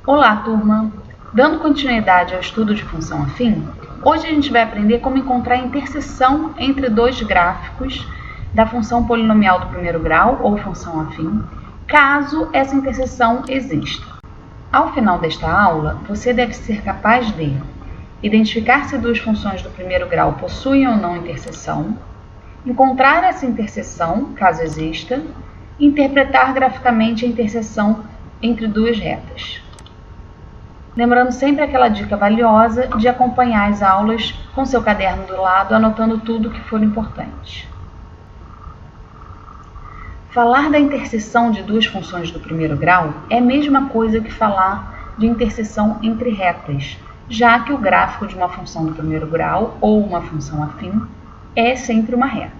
Olá, turma! Dando continuidade ao estudo de função afim, hoje a gente vai aprender como encontrar a interseção entre dois gráficos da função polinomial do primeiro grau, ou função afim, caso essa interseção exista. Ao final desta aula, você deve ser capaz de identificar se duas funções do primeiro grau possuem ou não interseção, encontrar essa interseção, caso exista, e interpretar graficamente a interseção entre duas retas. Lembrando sempre aquela dica valiosa de acompanhar as aulas com seu caderno do lado, anotando tudo o que for importante. Falar da interseção de duas funções do primeiro grau é a mesma coisa que falar de interseção entre retas, já que o gráfico de uma função do primeiro grau ou uma função afim é sempre uma reta.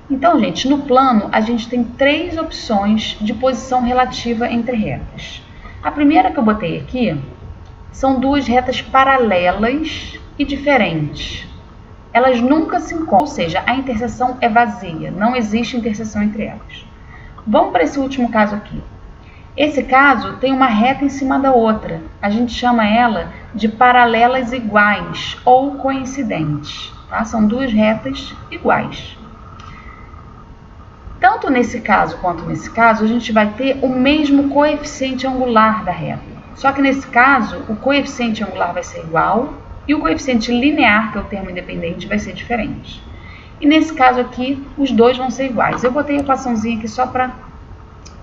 Então, gente, no plano a gente tem três opções de posição relativa entre retas. A primeira que eu botei aqui são duas retas paralelas e diferentes. Elas nunca se encontram, ou seja, a interseção é vazia, não existe interseção entre elas. Vamos para esse último caso aqui. Esse caso tem uma reta em cima da outra. A gente chama ela de paralelas iguais ou coincidentes. Tá? São duas retas iguais. Tanto nesse caso quanto nesse caso, a gente vai ter o mesmo coeficiente angular da reta. Só que nesse caso, o coeficiente angular vai ser igual e o coeficiente linear, que é o termo independente, vai ser diferente. E nesse caso aqui, os dois vão ser iguais. Eu botei a equaçãozinha aqui só para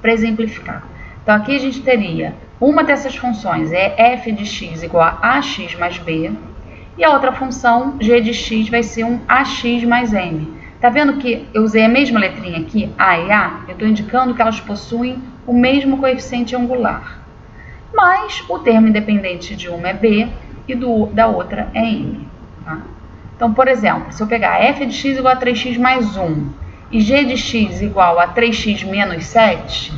exemplificar. Então aqui a gente teria uma dessas funções, é f de x igual a ax mais b, e a outra função, g de x, vai ser um ax mais m. Tá vendo que eu usei a mesma letrinha aqui, a e a? Eu estou indicando que elas possuem o mesmo coeficiente angular. Mas o termo independente de uma é b e da outra é m. Tá? Então, por exemplo, se eu pegar f de x igual a 3x mais 1 e g de x igual a 3x menos 7,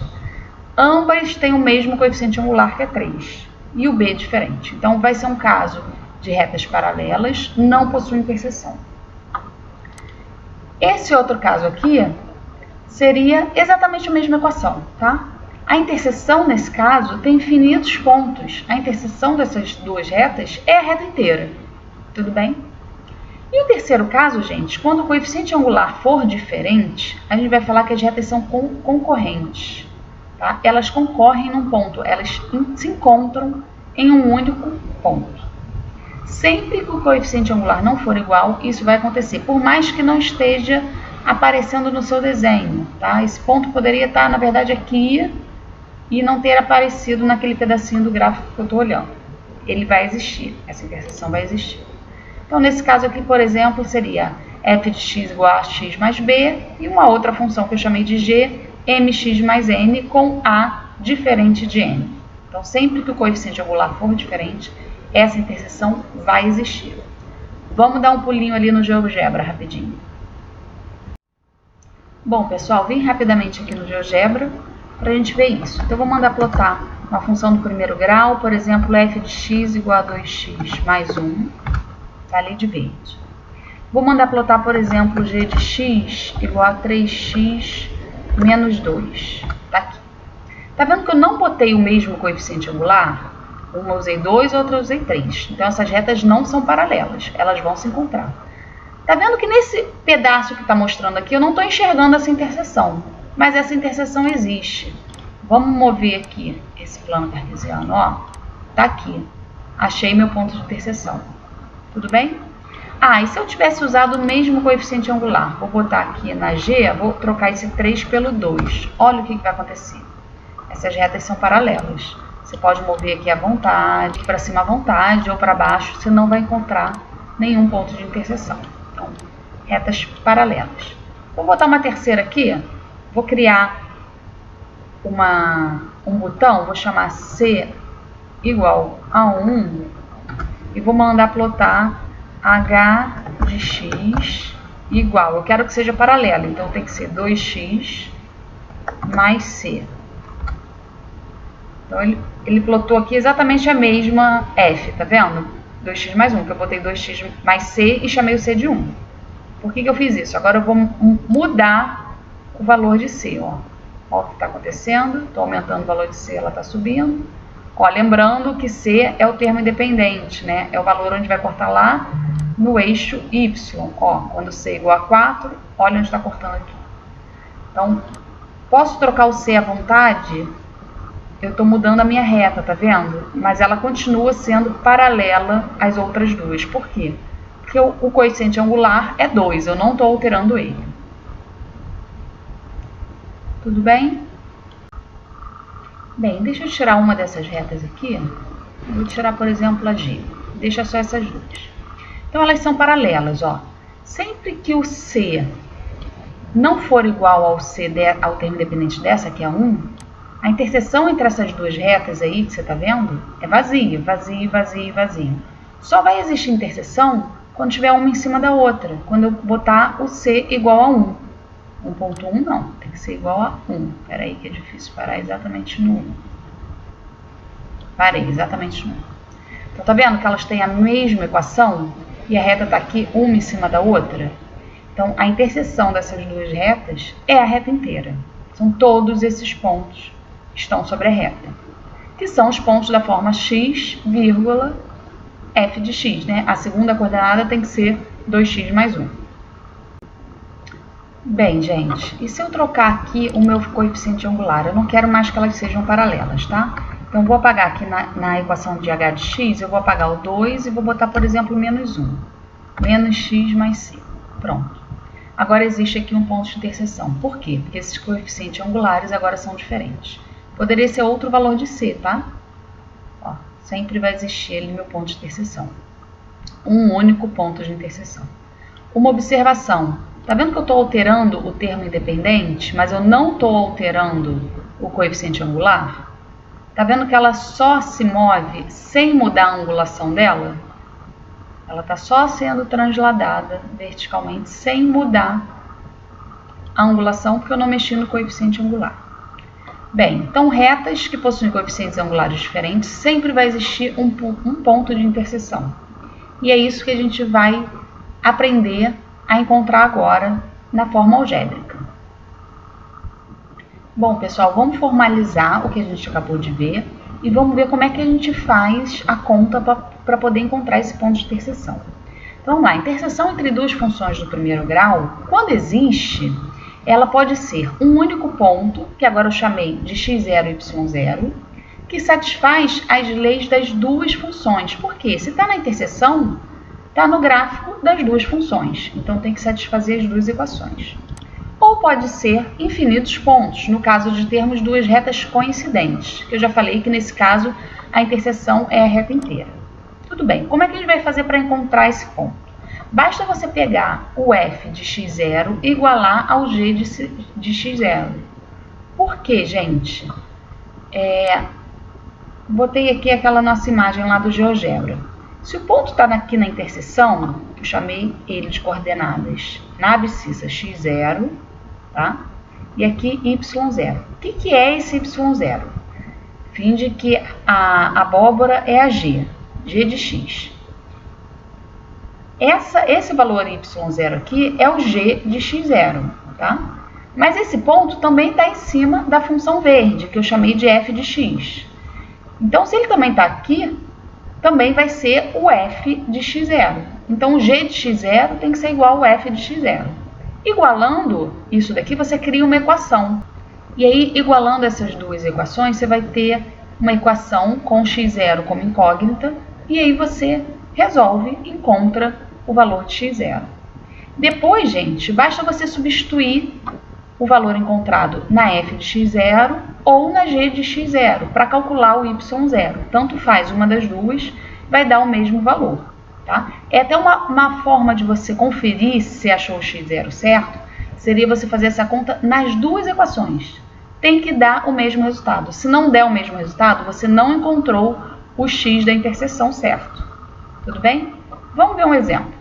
ambas têm o mesmo coeficiente angular, que é 3, e o b é diferente. Então, vai ser um caso de retas paralelas, não possuem interseção. Esse outro caso aqui seria exatamente a mesma equação, tá? A interseção, nesse caso, tem infinitos pontos. A interseção dessas duas retas é a reta inteira. Tudo bem? E o terceiro caso, gente, quando o coeficiente angular for diferente, a gente vai falar que as retas são concorrentes. Tá? Elas concorrem num ponto, elas se encontram em um único ponto. Sempre que o coeficiente angular não for igual, isso vai acontecer, por mais que não esteja aparecendo no seu desenho. Tá? Esse ponto poderia estar, na verdade, aqui e não ter aparecido naquele pedacinho do gráfico que eu estou olhando. Ele vai existir, essa interseção vai existir. Então, nesse caso aqui, por exemplo, seria f de x igual a x mais b e uma outra função que eu chamei de g, mx mais n, com a diferente de n. Então, sempre que o coeficiente angular for diferente, essa interseção vai existir. Vamos dar um pulinho ali no GeoGebra rapidinho. Bom, pessoal, vim rapidamente aqui no GeoGebra para a gente ver isso. Então, eu vou mandar plotar uma função do primeiro grau, por exemplo, f de x igual a 2x mais 1, tá ali de verde. Vou mandar plotar, por exemplo, g de x igual a 3x menos 2, tá aqui. Tá vendo que eu não botei o mesmo coeficiente angular? Uma eu usei 2, outra eu usei 3. Então, essas retas não são paralelas, elas vão se encontrar. Tá vendo que nesse pedaço que está mostrando aqui, eu não estou enxergando essa interseção, mas essa interseção existe. Vamos mover aqui esse plano cartesiano, ó. Tá aqui. Achei meu ponto de interseção. Tudo bem? Ah, e se eu tivesse usado o mesmo coeficiente angular? Vou botar aqui na G, vou trocar esse 3 pelo 2. Olha o que vai acontecer. Essas retas são paralelas. Você pode mover aqui à vontade, para cima à vontade ou para baixo, você não vai encontrar nenhum ponto de interseção. Então, retas paralelas. Vou botar uma terceira aqui, vou criar um botão, vou chamar C igual a 1 e vou mandar plotar H de x igual, eu quero que seja paralelo, então tem que ser 2x mais C. Então, ele plotou aqui exatamente a mesma f, tá vendo? 2x mais 1, que eu botei 2x mais c e chamei o c de 1. Por que eu fiz isso? Agora eu vou mudar o valor de c, ó. Olha o que está acontecendo, estou aumentando o valor de c, ela está subindo. Ó, lembrando que C é o termo independente, né? É o valor onde vai cortar lá no eixo Y. Ó, quando C é igual a 4, olha onde está cortando aqui. Então, posso trocar o C à vontade? Eu estou mudando a minha reta, tá vendo? Mas ela continua sendo paralela às outras duas. Por quê? Porque o coeficiente angular é 2, eu não estou alterando ele. Tudo bem? Bem, deixa eu tirar uma dessas retas aqui. Vou tirar, por exemplo, a G. Deixa só essas duas. Então, elas são paralelas, ó. Sempre que o C não for igual ao ao termo independente dessa, que é 1, a interseção entre essas duas retas aí, que você está vendo, é vazia, vazio, vazio, vazio. Só vai existir interseção quando tiver uma em cima da outra, quando eu botar o C igual a 1. 1.1 não, tem que ser igual a 1. Espera aí que é difícil parar exatamente no 1. Parei exatamente no 1. Então, tá vendo que elas têm a mesma equação e a reta está aqui uma em cima da outra? Então, a interseção dessas duas retas é a reta inteira. São todos esses pontos que estão sobre a reta, que são os pontos da forma x, vírgula, f de x, né? A segunda coordenada tem que ser 2x mais 1. Bem, gente, e se eu trocar aqui o meu coeficiente angular? Eu não quero mais que elas sejam paralelas, tá? Então, eu vou apagar aqui na equação de h de x, eu vou apagar o 2 e vou botar, por exemplo, menos 1. Menos x mais 5. Pronto. Agora, existe aqui um ponto de interseção. Por quê? Porque esses coeficientes angulares agora são diferentes. Poderia ser outro valor de C, tá? Ó, sempre vai existir ali meu ponto de interseção. Um único ponto de interseção. Uma observação. Tá vendo que eu estou alterando o termo independente, mas eu não estou alterando o coeficiente angular? Tá vendo que ela só se move sem mudar a angulação dela? Ela está só sendo transladada verticalmente sem mudar a angulação, porque eu não mexi no coeficiente angular. Bem, então retas que possuem coeficientes angulares diferentes, sempre vai existir um ponto de interseção. E é isso que a gente vai aprender a encontrar agora na forma algébrica. Bom, pessoal, vamos formalizar o que a gente acabou de ver e vamos ver como é que a gente faz a conta para poder encontrar esse ponto de interseção. Então, vamos lá. A interseção entre duas funções do primeiro grau, quando existe, ela pode ser um único ponto, que agora eu chamei de x0 e y0, que satisfaz as leis das duas funções. Por quê? Se está na interseção, está no gráfico das duas funções. Então, tem que satisfazer as duas equações. Ou pode ser infinitos pontos, no caso de termos duas retas coincidentes, que eu já falei que nesse caso a interseção é a reta inteira. Tudo bem, como é que a gente vai fazer para encontrar esse ponto? Basta você pegar o f de x0 e igualar ao g de x0. Por quê, gente? Botei aqui aquela nossa imagem lá do GeoGebra. Se o ponto está aqui na interseção, eu chamei ele de coordenadas na abscissa x0, tá? E aqui y0. O que é esse y0? Finge que a abóbora é a g de x. Esse valor y0 aqui é o g de x0, tá? Mas esse ponto também está em cima da função verde, que eu chamei de f de x. Então, se ele também está aqui, também vai ser o f de x0. Então, o g de x0 tem que ser igual ao f de x0. Igualando isso daqui, você cria uma equação. E aí, igualando essas duas equações, você vai ter uma equação com x0 como incógnita, e aí você resolve, encontra o valor de x0. Depois, gente, basta você substituir o valor encontrado na f de x0 ou na g de x0 para calcular o y0. Tanto faz, uma das duas vai dar o mesmo valor. Tá? É até uma forma de você conferir se você achou o x0 certo, seria você fazer essa conta nas duas equações. Tem que dar o mesmo resultado. Se não der o mesmo resultado, você não encontrou o x da interseção certo. Tudo bem? Vamos ver um exemplo.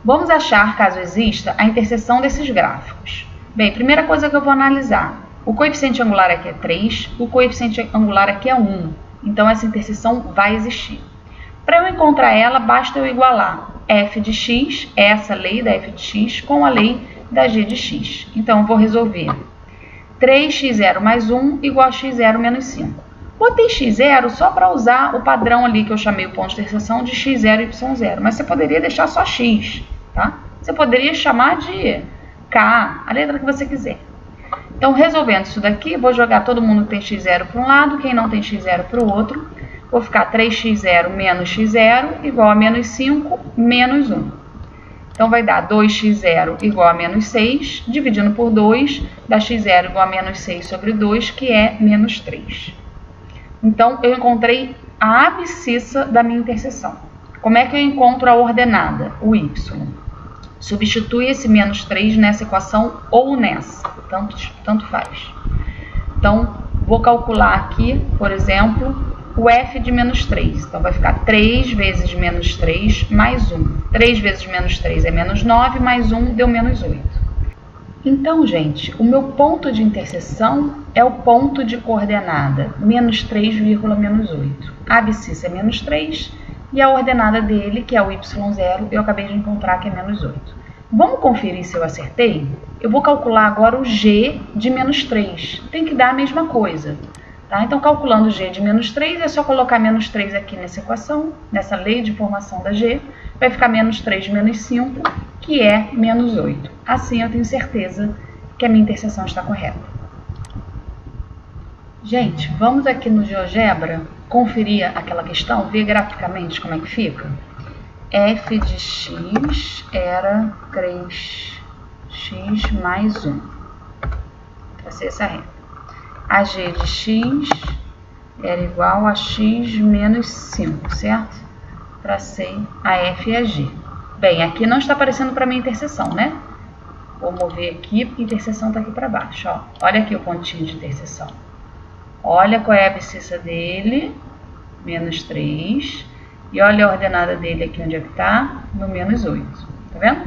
Vamos achar, caso exista, a interseção desses gráficos. Bem, primeira coisa que eu vou analisar. O coeficiente angular aqui é 3, o coeficiente angular aqui é 1. Então, essa interseção vai existir. Para eu encontrar ela, basta eu igualar f de x, essa lei da f de x, com a lei da g de x. Então, eu vou resolver 3x0 mais 1 igual a x0 menos 5. Botei x0 só para usar o padrão ali que eu chamei o ponto de interseção de x0 e y0, mas você poderia deixar só x, tá? Você poderia chamar de k, a letra que você quiser. Então, resolvendo isso daqui, vou jogar todo mundo que tem x0 para um lado, quem não tem x0 para o outro. Vou ficar 3x0 menos x0 igual a menos 5 menos 1. Então, vai dar 2x0 igual a menos 6, dividindo por 2, dá x0 igual a menos 6 sobre 2, que é menos 3. Então, eu encontrei a abscissa da minha interseção. Como é que eu encontro a ordenada? O y. Substitui esse menos 3 nessa equação ou nessa, tanto faz. Então, vou calcular aqui, por exemplo, o f de menos 3. Então, vai ficar 3 vezes menos 3 mais 1. 3 vezes menos 3 é menos 9, mais 1 deu menos 8. Então, gente, o meu ponto de interseção é o ponto de coordenada menos 3, menos 8. A abscissa é menos 3 e a ordenada dele, que é o y0, eu acabei de encontrar que é menos 8. Vamos conferir se eu acertei? Eu vou calcular agora o g de menos 3. Tem que dar a mesma coisa. Tá? Então, calculando g de menos 3, é só colocar menos 3 aqui nessa equação, nessa lei de formação da g. Vai ficar menos 3 menos 5, que é menos 8. Assim, eu tenho certeza que a minha interseção está correta. Gente, vamos aqui no GeoGebra conferir aquela questão, ver graficamente como é que fica. F de x era 3x mais 1. Tracei essa reta. A g de x era igual a x menos 5, certo? Tracei a f e a g. Bem, aqui não está aparecendo para mim interseção, né? Vou mover aqui, porque a interseção está aqui para baixo. Ó. Olha aqui o pontinho de interseção. Olha qual é a abscissa dele, menos 3. E olha a ordenada dele aqui onde é que está, no menos 8. Tá vendo?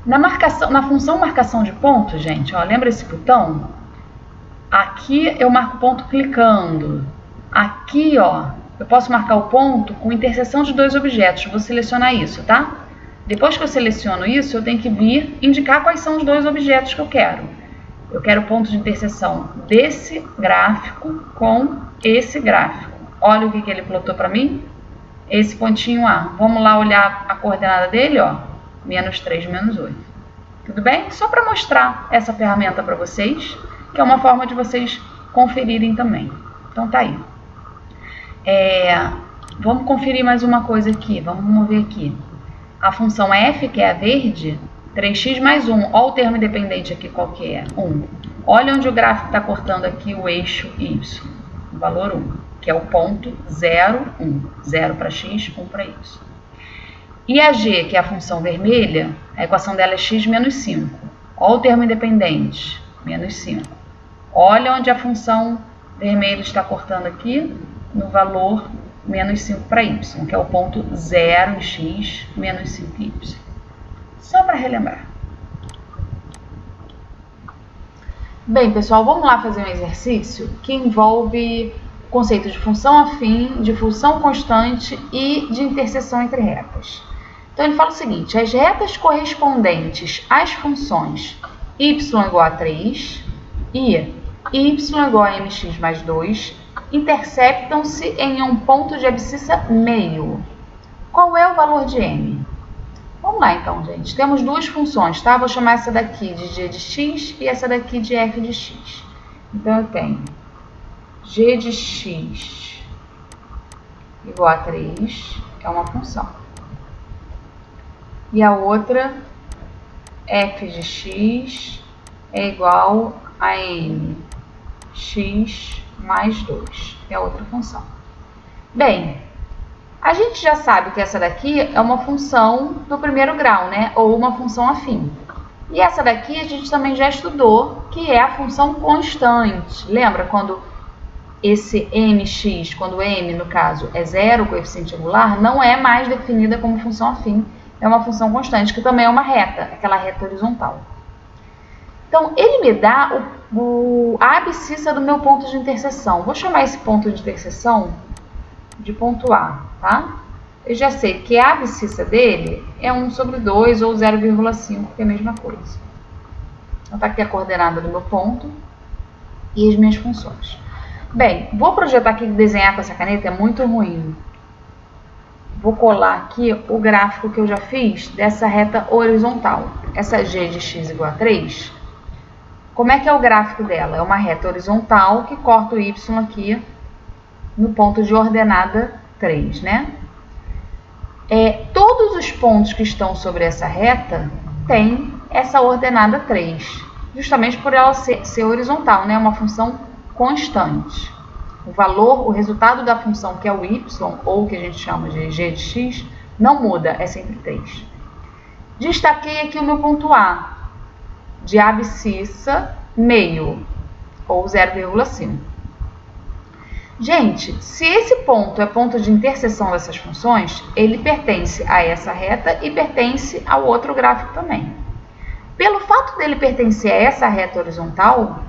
Na função marcação de ponto, gente, ó, lembra esse botão? Aqui eu marco o ponto clicando. Aqui, ó, eu posso marcar o ponto com interseção de dois objetos. Vou selecionar isso, tá? Depois que eu seleciono isso, eu tenho que vir indicar quais são os dois objetos que eu quero. Eu quero o ponto de interseção desse gráfico com esse gráfico. Olha o que ele plotou para mim. Esse pontinho A. Vamos lá olhar a coordenada dele, ó. Menos 3, menos 8. Tudo bem? Só para mostrar essa ferramenta para vocês, que é uma forma de vocês conferirem também. Então, tá aí. Vamos conferir mais uma coisa aqui. Vamos mover aqui. A função f, que é a verde, 3x mais 1. Olha o termo independente aqui, qual que é? 1. Olha onde o gráfico está cortando aqui o eixo y. O valor 1. Que é o ponto 0, 1. 0 para x, 1 para y. E a g, que é a função vermelha, a equação dela é x menos 5. Olha o termo independente, menos 5. Olha onde a função vermelha está cortando aqui, no valor menos 5 para y, que é o ponto 0 em x, menos 5 em y. Só para relembrar. Bem, pessoal, vamos lá fazer um exercício que envolve o conceito de função afim, de função constante e de interseção entre retas. Então, ele fala o seguinte: as retas correspondentes às funções y igual a 3 e y igual a mx mais 2 interceptam-se em um ponto de abscissa meio. Qual é o valor de m? Vamos lá, então, gente. Temos duas funções, tá? Vou chamar essa daqui de g de x e essa daqui de f de x. Então, eu tenho g de x igual a 3, é uma função. E a outra, f de x é igual a mx mais 2, que é outra função. Bem, a gente já sabe que essa daqui é uma função do primeiro grau, né? Ou uma função afim. E essa daqui a gente também já estudou, que é a função constante. Lembra quando esse mx, quando m, no caso, é 0, o coeficiente angular, não é mais definida como função afim. É uma função constante, que também é uma reta, aquela reta horizontal. Então, ele me dá a abscissa do meu ponto de interseção. Vou chamar esse ponto de interseção de ponto A, tá? Eu já sei que a abscissa dele é 1 sobre 2 ou 0,5, que é a mesma coisa. Então, tá aqui a coordenada do meu ponto e as minhas funções. Bem, vou projetar aqui, desenhar com essa caneta é muito ruim. Vou colar aqui o gráfico que eu já fiz dessa reta horizontal. Essa g de x igual a 3, como é que é o gráfico dela? É uma reta horizontal que corta o y aqui no ponto de ordenada 3, né? Todos os pontos que estão sobre essa reta têm essa ordenada 3, justamente por ela ser horizontal, né? Uma função constante. O resultado da função que é o y, ou que a gente chama de g de x, não muda, é sempre 3. Destaquei aqui o meu ponto A, de abscissa meio, ou 0,5. Gente, se esse ponto é ponto de interseção dessas funções, ele pertence a essa reta e pertence ao outro gráfico também. Pelo fato dele pertencer a essa reta horizontal,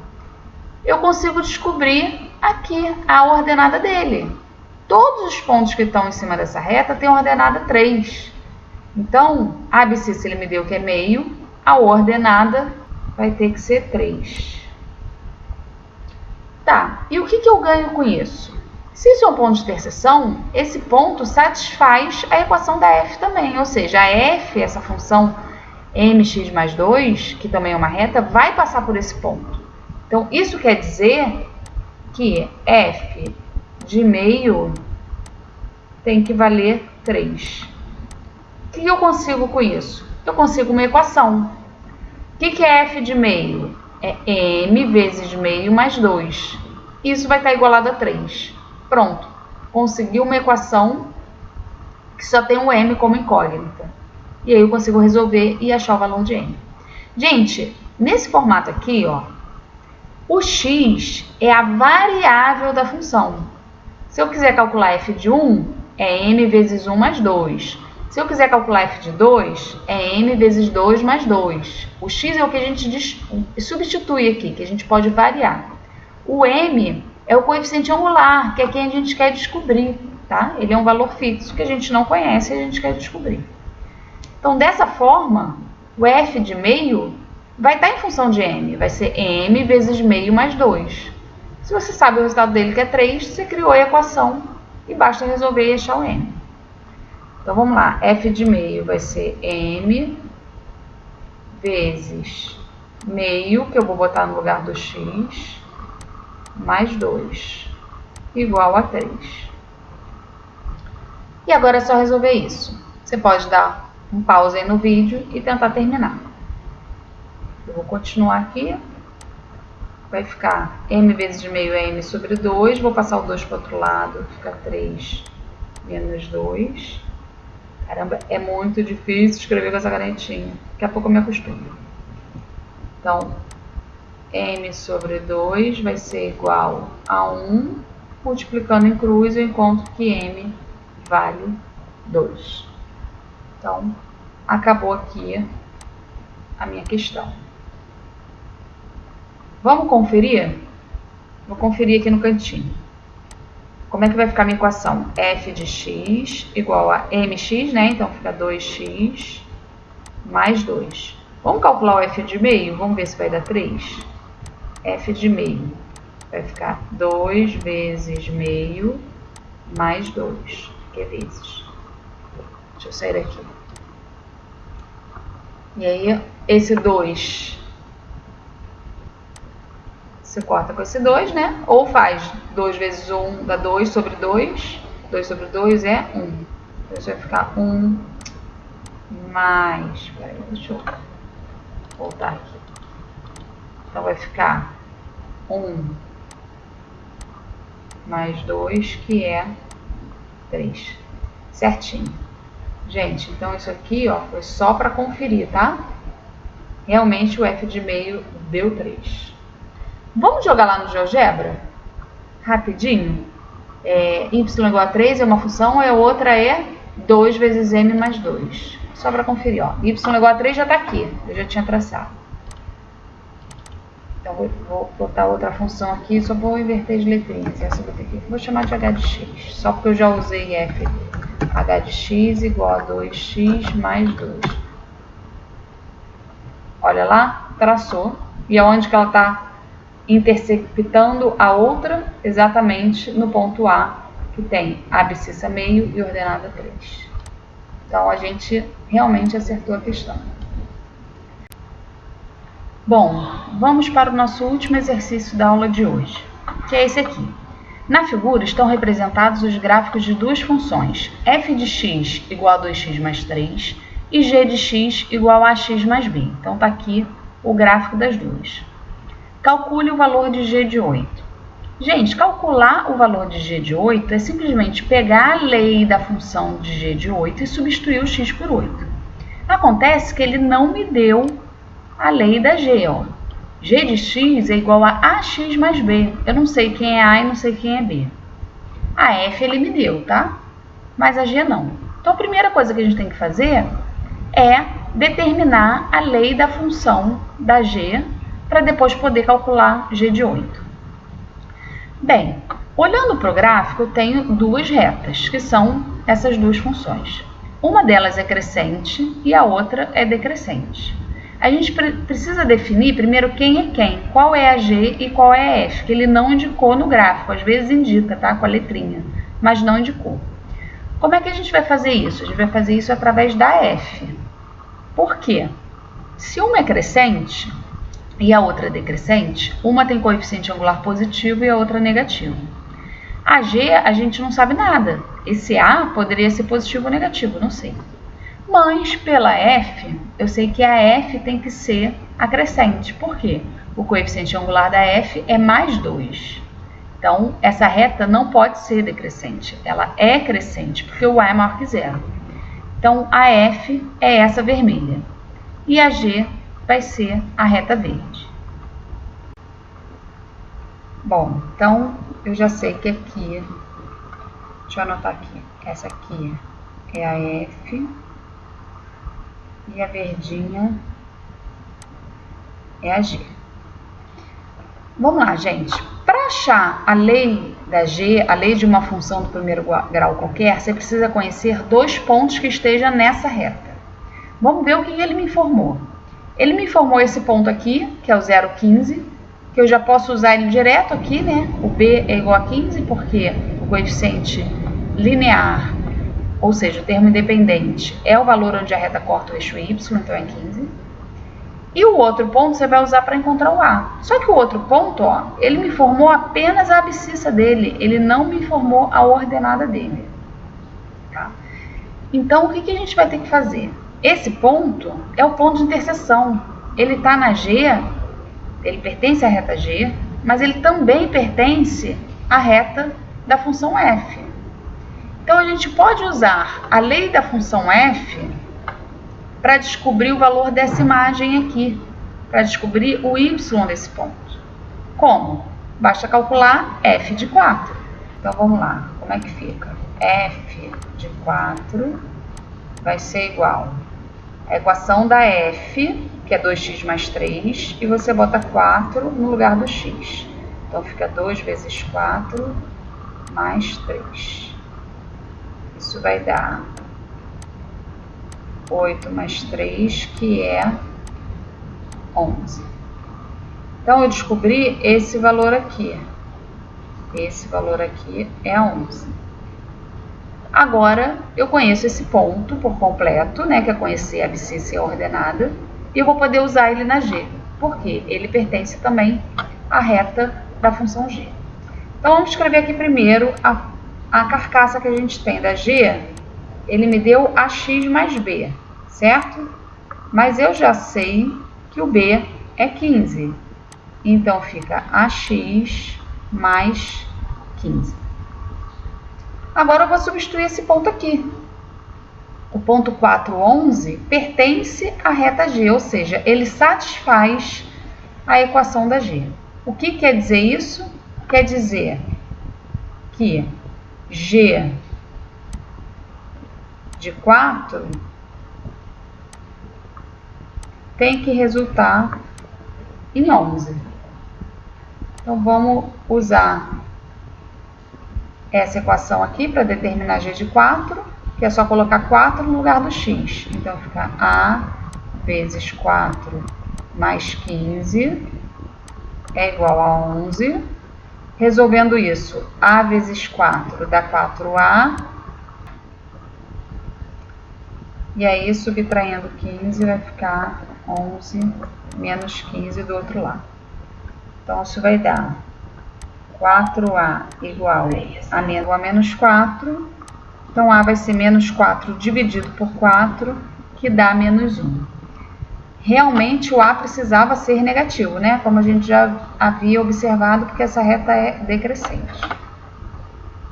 eu consigo descobrir aqui a ordenada dele. Todos os pontos que estão em cima dessa reta têm a ordenada 3. Então, a abscissa ele me deu que é meio, a ordenada vai ter que ser 3. Tá, e o que eu ganho com isso? Se isso é um ponto de interseção, esse ponto satisfaz a equação da f também, ou seja, a f, essa função mx mais 2, que também é uma reta, vai passar por esse ponto. Então, isso quer dizer que f de meio tem que valer 3. O que eu consigo com isso? Eu consigo uma equação. O que é f de meio? É m vezes meio mais 2. Isso vai estar igualado a 3. Pronto. Consegui uma equação que só tem um m como incógnita. E aí eu consigo resolver e achar o valor de m. Gente, nesse formato aqui, ó, o x é a variável da função. Se eu quiser calcular f de 1, é m vezes 1 mais 2. Se eu quiser calcular f de 2, é m vezes 2 mais 2. O x é o que a gente substitui aqui, que a gente pode variar. O m é o coeficiente angular, que é quem a gente quer descobrir, tá? Ele é um valor fixo que a gente não conhece e a gente quer descobrir. Então, dessa forma, o f de meio vai estar em função de m, vai ser m vezes meio mais 2. Se você sabe o resultado dele, que é 3, você criou a equação e basta resolver e achar o m. Então, vamos lá. F de meio vai ser m vezes meio, que eu vou botar no lugar do x, mais 2, igual a 3. E agora é só resolver isso. Você pode dar um pause aí no vídeo e tentar terminar. Eu vou continuar aqui. Vai ficar m vezes meio é m sobre 2. Vou passar o 2 para o outro lado. Fica 3 menos 2. Caramba, é muito difícil escrever com essa canetinha. Daqui a pouco eu me acostumo. Então, m sobre 2 vai ser igual a 1. Multiplicando em cruz, eu encontro que m vale 2. Então, acabou aqui a minha questão. Vamos conferir? Vou conferir aqui no cantinho. Como é que vai ficar a minha equação? F de x igual a mx, né? Então, fica 2x mais 2. Vamos calcular o f de meio? Vamos ver se vai dar 3. F de meio vai ficar 2 vezes meio mais 2. Que é vezes. Deixa eu sair daqui. E aí, esse 2... Você corta com esse 2, né? Ou faz 2 vezes 1 dá 2 sobre 2. 2 sobre 2 é 1. Então, isso vai ficar 1 mais... Peraí, deixa eu voltar aqui. Então, vai ficar 1 mais 2, que é 3. Certinho. Gente, então isso aqui, ó, foi só para conferir, tá? Realmente o f de meio deu 3. Vamos jogar lá no GeoGebra? Rapidinho. Y igual a 3 é uma função e a outra é 2 vezes m mais 2. Só para conferir, ó. Y igual a 3 já está aqui. Eu já tinha traçado. Então, vou botar outra função aqui. Só vou inverter de letrinhas. Essa eu vou ter que... Vou chamar de h de x. Só porque eu já usei f. H de x igual a 2x mais 2. Olha lá. Traçou. E aonde que ela está interceptando a outra exatamente no ponto A, que tem abscissa meio e ordenada 3. Então, a gente realmente acertou a questão. Bom, vamos para o nosso último exercício da aula de hoje, que é esse aqui. Na figura estão representados os gráficos de duas funções, f de x igual a 2x mais 3 e g de x igual a x mais b. Então, está aqui o gráfico das duas. Calcule o valor de g de 8. Gente, calcular o valor de g de 8 é simplesmente pegar a lei da função de g de 8 e substituir o x por 8. Acontece que ele não me deu a lei da g, ó. G de x é igual a ax mais b. Eu não sei quem é a e não sei quem é b. A f ele me deu, tá? Mas a g não. Então, a primeira coisa que a gente tem que fazer é determinar a lei da função da g para depois poder calcular g de 8. Bem, olhando para o gráfico, eu tenho duas retas, que são essas duas funções. Uma delas é crescente e a outra é decrescente. A gente precisa definir primeiro quem é quem, qual é a g e qual é a f, que ele não indicou no gráfico, às vezes indica, tá, com a letrinha, mas não indicou. Como é que a gente vai fazer isso? A gente vai fazer isso através da f. Por quê? Se uma é crescente e a outra é decrescente, uma tem coeficiente angular positivo e a outra negativo. A g a gente não sabe nada. Esse a poderia ser positivo ou negativo, não sei. Mas pela f, eu sei que a f tem que ser a crescente. Por quê? O coeficiente angular da f é mais 2. Então, essa reta não pode ser decrescente. Ela é crescente, porque o a é maior que zero. Então, a f é essa vermelha. E a g vai ser a reta verde. Bom, então, eu já sei que aqui... Deixa eu anotar aqui. Essa aqui é a f... E a verdinha é a g. Vamos lá, gente. Para achar a lei da g, a lei de uma função do primeiro grau qualquer, você precisa conhecer dois pontos que estejam nessa reta. Vamos ver o que ele me informou. Ele me informou esse ponto aqui, que é o 0,15, que eu já posso usar ele direto aqui, né? O b é igual a 15, porque o coeficiente linear, ou seja, o termo independente, é o valor onde a reta corta o eixo y, então é 15. E o outro ponto você vai usar para encontrar o a. Só que o outro ponto, ó, ele me informou apenas a abscissa dele, ele não me informou a ordenada dele. Tá? Então, o que a gente vai ter que fazer? Esse ponto é o ponto de interseção. Ele está na g, ele pertence à reta g, mas ele também pertence à reta da função f. Então, a gente pode usar a lei da função f para descobrir o valor dessa imagem aqui, para descobrir o y desse ponto. Como? Basta calcular f de 4. Então, vamos lá. Como é que fica? F de 4 vai ser igual a equação da f, que é 2x mais 3, e você bota 4 no lugar do x. Então, fica 2 vezes 4 mais 3. Isso vai dar 8 mais 3, que é 11. Então, eu descobri esse valor aqui. Esse valor aqui é 11. Agora, eu conheço esse ponto por completo, né, que é conhecer a abscissa e a ordenada, e eu vou poder usar ele na g, porque ele pertence também à reta da função g. Então, vamos escrever aqui primeiro a carcaça que a gente tem da g. Ele me deu ax mais b, certo? Mas eu já sei que o b é 15. Então, fica ax mais 15. Agora, eu vou substituir esse ponto aqui. O ponto 4, 11, pertence à reta g, ou seja, ele satisfaz a equação da g. O que quer dizer isso? Quer dizer que g de 4 tem que resultar em 11. Então, vamos usar essa equação aqui para determinar g de 4, que é só colocar 4 no lugar do x. Então, fica a vezes 4 mais 15 é igual a 11. Resolvendo isso, A vezes 4 dá 4A. E aí, subtraindo 15, vai ficar 11 menos 15 do outro lado. Então, isso vai dar 4A igual a menos 4. Então, A vai ser menos 4 dividido por 4, que dá menos 1. Realmente, o A precisava ser negativo, né? Como a gente já havia observado, porque essa reta é decrescente.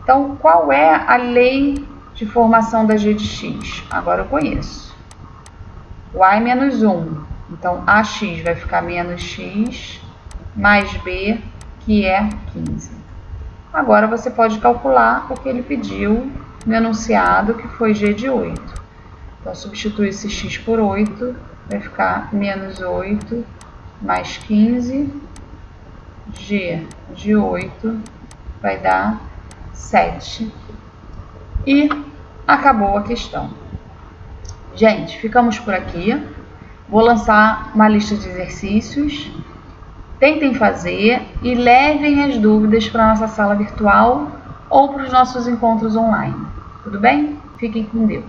Então, qual é a lei de formação da g de x? Agora eu conheço. O A é menos 1. Então, AX vai ficar menos x mais B, que é 15. Agora, você pode calcular o que ele pediu no enunciado, que foi g de 8. Então, substitui esse x por 8, vai ficar menos 8 mais 15. G de 8 vai dar 7. E acabou a questão. Gente, ficamos por aqui. Vou lançar uma lista de exercícios. Tentem fazer e levem as dúvidas para a nossa sala virtual ou para os nossos encontros online. Tudo bem? Fiquem com Deus.